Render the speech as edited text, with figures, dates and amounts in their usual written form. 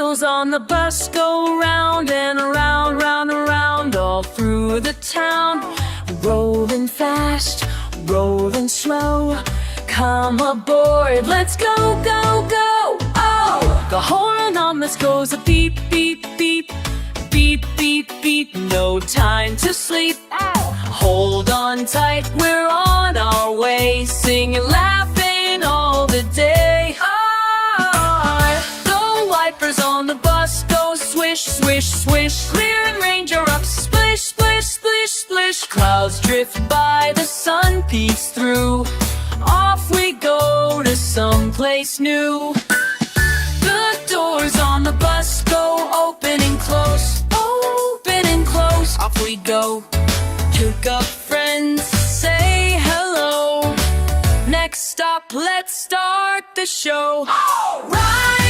wheels on the bus go round and around, round and round, all through the town. Rolling fast, rolling slow, come aboard, let's go, go, go. Oh, the horn on this goes a beep, beep, beep, beep, beep, beep, no time to sleep. Hold on tight, we're on our way, singing, laughing all the day. The wipers on the bus go swish, swish, swish, clearing ranger up, splish, splish, splish, splish. Clouds drift by, the sun peeks through, off we go to someplace new. The doors on the bus go open and close, open and close, off we go. Pick up friends, say hello. Next stop, let's start the show. Ride